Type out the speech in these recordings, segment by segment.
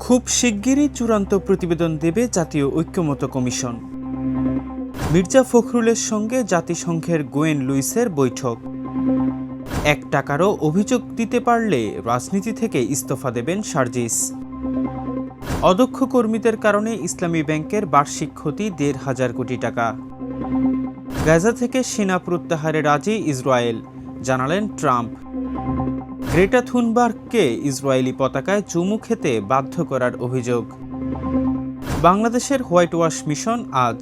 খুব শিগগিরই চূড়ান্ত প্রতিবেদন দেবে জাতীয় ঐক্যমত্য কমিশন। মির্জা ফখরুলের সঙ্গে জাতিসংঘের গোয়েন লুইসের বৈঠক। 1 টাকারও অভিযোগ দিতে পারলে রাজনীতি থেকে ইস্তফা দেবেন সার্জিস। অদক্ষ কর্মীদের কারণে ইসলামী ব্যাংকের বার্ষিক ক্ষতি 1,500 কোটি টাকা। গাজা থেকে সেনা প্রত্যাহারে রাজি ইসরায়েল, জানালেন ট্রাম্প। গ্রেটা থুনবার্গকে ইসরায়েলি পতাকায় চুমু খেতে বাধ্য করার অভিযোগ। বাংলাদেশের হোয়াইট ওয়াশ মিশন আজ।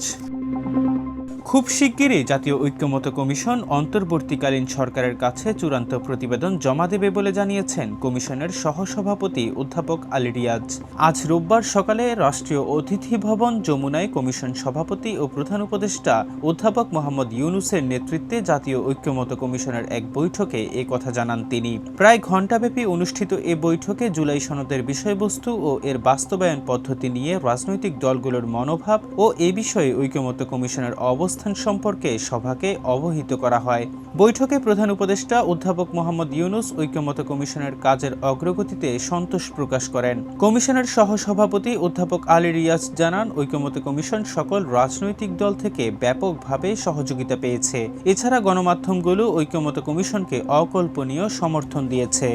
খুব শিগগিরই জাতীয় ঐক্যমত্য কমিশন অন্তর্বর্তীকালীন সরকারের কাছে চূড়ান্ত প্রতিবেদন জমা দেবে বলে জানিয়েছেন কমিশনের সহসভাপতি অধ্যাপক আলী রিয়াজ। আজ রোববার সকালে রাষ্ট্রীয় অতিথি ভবন যমুনায় কমিশন সভাপতি ও প্রধান উপদেষ্টা অধ্যাপক মোহাম্মদ ইউনূসের নেতৃত্বে জাতীয় ঐক্যমত্য কমিশনের এক বৈঠকে এ কথা জানান তিনি। প্রায় ঘণ্টাব্যাপী অনুষ্ঠিত এ বৈঠকে জুলাই সনদের বিষয়বস্তু ও এর বাস্তবায়ন পদ্ধতি নিয়ে রাজনৈতিক দলগুলোর মনোভাব ও এ বিষয়ে ঐক্যমত্য কমিশনের অবস্থান সম্পর্কে সভাকে অবহিত করা হয়। বৈঠকে প্রধান উপদেষ্টা অধ্যাপক মোহাম্মদ ইউনূস ঐক্যমত্য কমিশনের কাজের অগ্রগতিতে সন্তোষ প্রকাশ করেন। কমিশনের সহসভাপতি অধ্যাপক আলী রিয়াজ জানান, ঐক্যমত্য কমিশন সকল রাজনৈতিক দল থেকে ব্যাপকভাবে সহযোগিতা পেয়েছে। এছাড়া গণমাধ্যমগুলো ঐক্যমত্য কমিশনকে অকল্পনীয় সমর্থন দিয়েছে।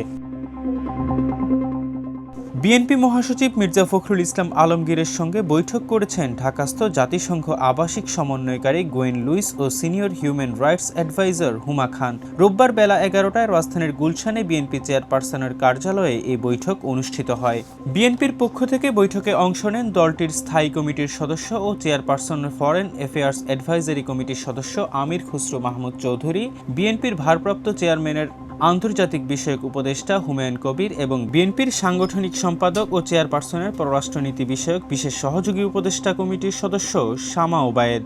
বিএনপি মহাসচিব মির্জা ফখরুল ইসলাম আলমগীরের সঙ্গে বৈঠক করেছেন ঢাকাস্থ জাতিসংঘ আবাসিক সমন্বয়কারী গোয়েন লুইস ও সিনিয়র হিউম্যান রাইটস অ্যাডভাইজার হুমা খান। রোববার বেলা 11টায় রাজধানীর গুলশানে বিএনপি চেয়ারপারসনের কার্যালয়ে এই বৈঠক অনুষ্ঠিত হয়। বিএনপির পক্ষ থেকে বৈঠকে অংশ নেন দলটির স্থায়ী কমিটির সদস্য ও চেয়ারপারসন ফরেন অ্যাফেয়ার্স অ্যাডভাইজারি কমিটির সদস্য আমির খসরু মাহমুদ চৌধুরী, বিএনপির ভারপ্রাপ্ত চেয়ারম্যানের আন্তর্জাতিক বিষয়ক উপদেষ্টা হুমায়ুন কবির এবং বিএনপির সাংগঠনিক সম্পাদক ও চেয়ারপারসনের পররাষ্ট্রনীতি বিষয়ক বিশেষ সহযোগী উপদেষ্টা কমিটির সদস্য শামা ওবায়েদ।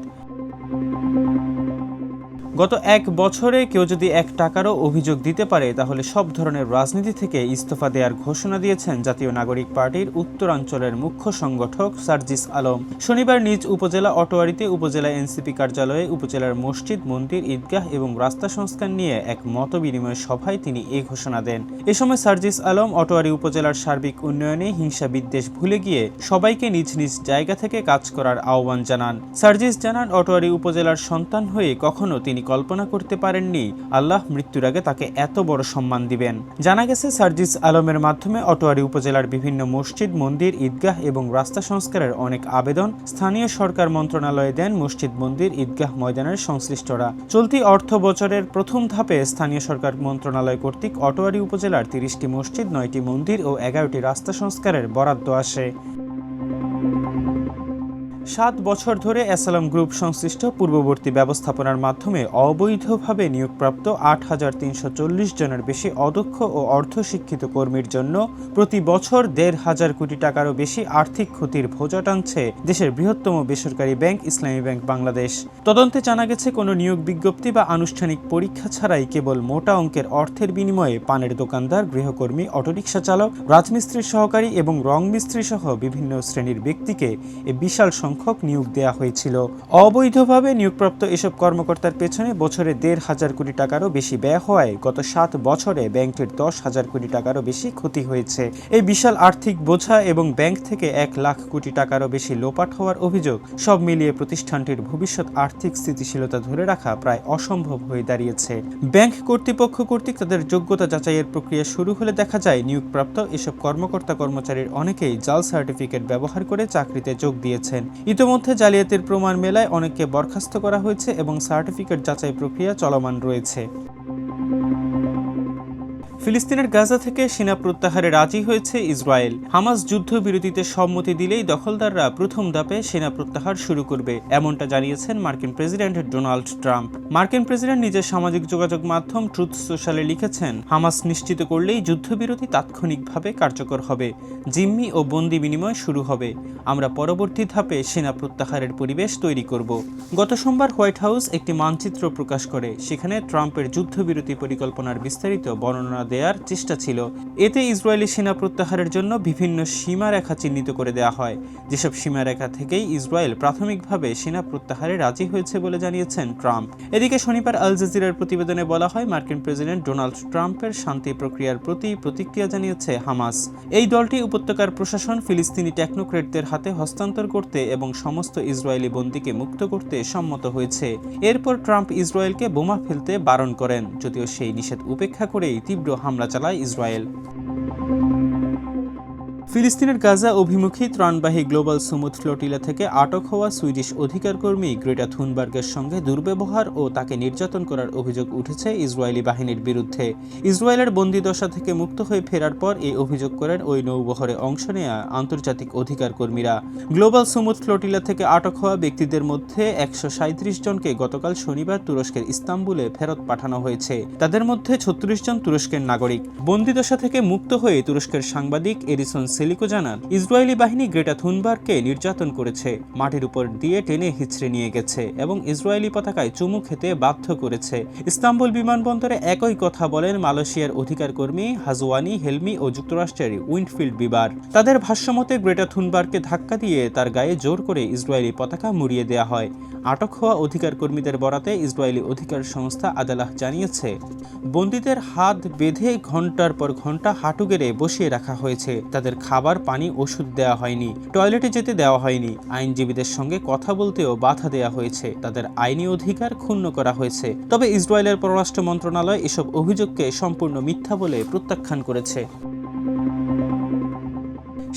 গত 1 বছরে কেউ যদি 1 টাকারও অভিযোগ দিতে পারে তাহলে সব ধরনের রাজনীতি থেকে ইস্তফা দেওয়ার ঘোষণা দিয়েছেন জাতীয় নাগরিক পার্টির উত্তরাঞ্চলের মুখ্য সংগঠক সার্জিস আলম। শনিবার নিজ উপজেলা অটোয়ারীতে উপজেলা এনসিপি কার্যালয়ে উপজেলার মসজিদ, মন্দির, ঈদগাহ এবং রাস্তা সংস্কার নিয়ে এক মতবিনিময় সভায় তিনি এই ঘোষণা দেন। এ সময় সার্জিস আলম অটোয়ারী উপজেলার সার্বিক উন্নয়নে হিংসা বিদ্বেষ ভুলে গিয়ে সবাইকে নিজ নিজ জায়গা থেকে কাজ করার আহ্বান জানান। সার্জিস জানান, অটোয়ারী উপজেলার সন্তান হয়ে কখনো তিনি কল্পনা করতে পারেননি আল্লাহ মৃত্যুর আগে তাকে এত বড় সম্মান দিবেন। জানা গেছে, সার্জিস আলমের মাধ্যমে অটোয়ারী উপজেলার বিভিন্ন মসজিদ, মন্দির, ঈদগাহ এবং রাস্তা সংস্কারের অনেক আবেদন স্থানীয় সরকার মন্ত্রণালয়ে দেন মসজিদ, মন্দির, ঈদগাহ ময়দানের সংশ্লিষ্টরা। চলতি অর্থ বছরের প্রথম ধাপে স্থানীয় সরকার মন্ত্রণালয় কর্তৃক অটোয়ারী উপজেলার 30টি মসজিদ, 9টি মন্দির ও 11টি রাস্তা সংস্কারের বরাদ্দ আসে। 7 বছর ধরে অ্যাসালাম গ্রুপ সংশ্লিষ্ট পূর্ববর্তী ব্যবস্থাপনার মাধ্যমে অবৈধভাবে নিয়োগপ্রাপ্ত 8,340 জনের বেশি অদক্ষ ও অর্ধশিক্ষিত কর্মীর জন্য প্রতি বছর 1,500 কোটি টাকারও বেশি আর্থিক ক্ষতির বোঝা টানছে দেশের বৃহত্তম বেসরকারি ব্যাংক ইসলামী ব্যাংক বাংলাদেশ। তদন্তে জানা গেছে, কোনো নিয়োগ বিজ্ঞপ্তি বা আনুষ্ঠানিক পরীক্ষা ছাড়াই কেবল মোটা অঙ্কের অর্থের বিনিময়ে পানের দোকানদার, গৃহকর্মী, অটোরিকশা চালক, রাজমিস্ত্রির সহকারী এবং রং মিস্ত্রি সহ বিভিন্ন শ্রেণীর ব্যক্তিকে এ বিশাল সংখ্যক নিয়োগ দেওয়া হয়েছিল। অবৈধভাবে নিয়োগপ্রাপ্ত এসব কর্মকর্তার পেছনে বছরে 1,500 কোটি টাকারও বেশি ব্যয় হওয়ায় গত 7 বছরে ব্যাংকটির 10,000 কোটি টাকারও বেশি ক্ষতি হয়েছে। এই বিশাল আর্থিক বোঝা এবং ব্যাংক থেকে 1 লাখ কোটি টাকারও বেশি লোপাট হওয়ার অভিযোগ, সব মিলিয়ে প্রতিষ্ঠানটির ভবিষ্যৎ আর্থিক স্থিতিশীলতা ধরে রাখা প্রায় অসম্ভব হয়ে দাঁড়িয়েছে। ব্যাংক কর্তৃপক্ষ কর্তৃক তাদের যোগ্যতা যাচাইয়ের প্রক্রিয়া শুরু হলে দেখা যায় নিয়োগপ্রাপ্ত এসব কর্মকর্তা কর্মচারীর অনেকেই জাল সার্টিফিকেট ব্যবহার করে চাকরিতে যোগ দিয়েছেন। ইতোমধ্যে জালিয়াতির প্রমাণ মেলায় অনেককে বরখাস্ত করা হয়েছে এবং সার্টিফিকেট যাচাই প্রক্রিয়া চলমান রয়েছে। ফিলিস্তিনের গাজা থেকে সেনা প্রত্যাহারে রাজি হয়েছে ইসরায়েল। হামাস যুদ্ধবিরতিতে সম্মতি দিলেই দখলদাররা প্রথম ধাপে সেনা প্রত্যাহার শুরু করবে, এমনটা জানিয়েছেন মার্কিন প্রেসিডেন্ট ডোনাল্ড ট্রাম্প। মার্কিন প্রেসিডেন্ট নিজের সামাজিক যোগাযোগ মাধ্যম ট্রুথ সোশ্যালে লিখেছেন, হামাস নিশ্চিত করলেই যুদ্ধবিরতি তাৎক্ষণিকভাবে কার্যকর হবে, জিম্মি ও বন্দি বিনিময় শুরু হবে। আমরা পরবর্তী ধাপে সেনা প্রত্যাহারের পরিবেশ তৈরি করব। গত সোমবার হোয়াইট হাউস একটি মানচিত্র প্রকাশ করে সেখানে ট্রাম্পের যুদ্ধবিরতি পরিকল্পনার বিস্তারিত বর্ণনা দেওয়ার চেষ্টা ছিল। এতে ইসরায়েলি সেনা প্রত্যাহারের জন্য বিভিন্ন সীমারেখা চিহ্নিত করে দেওয়া হয়। যেসব সীমারেখা থেকেই ইসরায়েল প্রাথমিকভাবে সেনা প্রত্যাহারে রাজি হয়েছে বলে জানিয়েছেন ট্রাম্প। এদিকে শনিবার আল জাজিরার প্রতিবেদনে বলা হয়, মার্কিন প্রেসিডেন্ট ডোনাল্ড ট্রাম্পের শান্তি প্রক্রিয়ার প্রতি প্রতিক্রিয়া জানিয়েছে হামাস। এই দলটি উপত্যকার প্রশাসন ফিলিস্তিনি টেকনোক্রেটদের হাতে হস্তান্তর করতে এবং সমস্ত ইসরায়েলি বন্দীকে মুক্ত করতে সম্মত হয়েছে। এরপর ট্রাম্প ইসরায়েলকে বোমা ফেলতে বারণ করেন, যদিও সেই নিষেধ উপেক্ষা করেই তীব্র হামলা চালায় ইসরায়েল। ফিলিস্তিনের গাজা অভিমুখী ত্রাণবাহী গ্লোবাল সুমুদ ফ্লোটিলা থেকে আটক হওয়া সুইডিশ অধিকার কর্মী গ্রেটা থুনবার্গের সঙ্গে দুর্ব্যবহার ও তাকে নির্যাতন করার অভিযোগ উঠেছে ইসরায়েলি বাহিনীর বিরুদ্ধে। ইসরায়েলের বন্দিদশা থেকে মুক্ত হয়ে ফেরার পর এই অভিযোগ করেন ওই নৌবহরে অংশ নেয়া আন্তর্জাতিক অধিকার কর্মীরা। গ্লোবাল সুমুদ ফ্লোটিলা থেকে আটক হওয়া ব্যক্তিদের মধ্যে 137 জনকে গতকাল শনিবার তুরস্কের ইস্তাম্বুলে ফেরত পাঠানো হয়েছে। তাদের মধ্যে 36 জন তুরস্কের নাগরিক। বন্দিদশা থেকে মুক্ত হয়ে তুরস্কের সাংবাদিক এডিসন সেলিকো জানান, ইসরায়েলি বাহিনী গ্রেটা থুনবার্গকে নির্যাতন করেছে, মাটির উপর দিয়ে টেনে হিঁচড়ে নিয়ে গেছে এবং ইসরায়েলি পতাকায় চুমু খেতে বাধ্য করেছে। ইস্তাম্বুল বিমানবন্দরে একই কথা বলেন মালয়েশিয়ার অধিকার কর্মী হাজওয়ানি হেলমি ও যুক্তরাষ্ট্রের উইন্ডফিল্ড বিবার। তাদের ভাষ্যমতে গ্রেটা থুনবার্গকে ধাক্কা দিয়ে তার গায়ে জোর করে ইসরায়েলি পতাকা মুড়িয়ে দেওয়া হয়। আটক হওয়া অধিকার কর্মীদের বরাতে ইসরায়েলি অধিকার সংস্থা আদালাহ জানিয়েছে, বন্দীদের হাত বেঁধে ঘন্টার পর ঘন্টা হাঁটু গেড়ে বসিয়ে রাখা হয়েছে। তাদের খাবার, পানি, ওষুধ দেওয়া হয়নি, টয়লেটে যেতে দেওয়া হয়নি, আইনজীবীদের সঙ্গে কথা বলতেও বাধা দেওয়া হয়েছে, তাদের আইনি অধিকার ক্ষুণ্ণ করা হয়েছে। তবে ইসরায়েলের পররাষ্ট্র মন্ত্রণালয় এসব অভিযোগকে সম্পূর্ণ মিথ্যা বলে প্রত্যাখ্যান করেছে।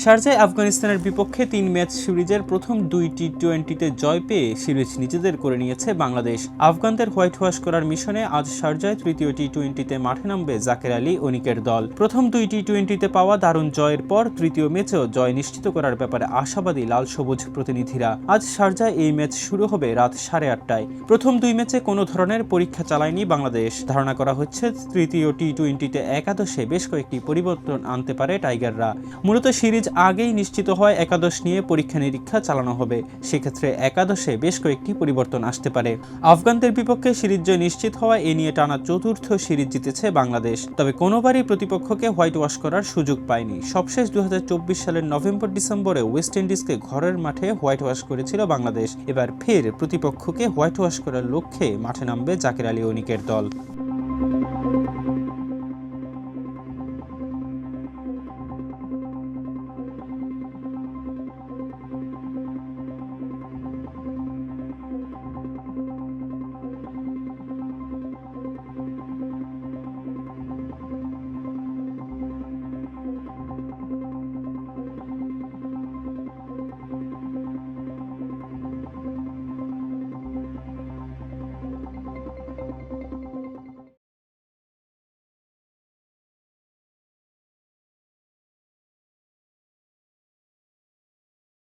শারজায় আফগানিস্তানের বিপক্ষে 3 ম্যাচ সিরিজের প্রথম 2 টি-20তে জয় পেয়ে সিরিজ নিজেদের করে নিয়েছে বাংলাদেশ। আফগানদের হোয়াইট ওয়াশ করার মিশনে আজ শারজায় তৃতীয় টি-20তে মাঠে নামবে জাকের আলী অনিকের দল। প্রথম 2 টি-20তে পাওয়া দারুণ জয়ের পর তৃতীয় ম্যাচেও জয় নিশ্চিত করার ব্যাপারে আশাবাদী লাল সবুজ প্রতিনিধিরা। আজ শারজায় এই ম্যাচ শুরু হবে রাত 8:30টায়। প্রথম 2 ম্যাচে কোনো ধরনের পরীক্ষা চালায়নি বাংলাদেশ। ধারণা করা হচ্ছে তৃতীয় টি-20তে একাদশে বেশ কয়েকটি পরিবর্তন আনতে পারে টাইগাররা। মূলত সিরিজ আগেই নিশ্চিত হয় একাদশ নিয়ে পরীক্ষা নিরীক্ষা চালানো হবে। সেক্ষেত্রে একাদশে বেশ কয়েকটি পরিবর্তন আসতে পারে। আফগানদের বিপক্ষে সিরিজ জয় নিশ্চিত হওয়া এ নিয়ে টানা চতুর্থ সিরিজ জিতেছে বাংলাদেশ। তবে কোনোবারই প্রতিপক্ষকে হোয়াইট ওয়াশ করার সুযোগ পায়নি। সবশেষ 2024 সালের নভেম্বর-ডিসেম্বরে ওয়েস্ট ইন্ডিজকে ঘরের মাঠে হোয়াইট ওয়াশ করেছিল বাংলাদেশ। এবার ফের প্রতিপক্ষকে হোয়াইট ওয়াশ করার লক্ষ্যে মাঠে নামবে জাকের আলী অনিকের দল।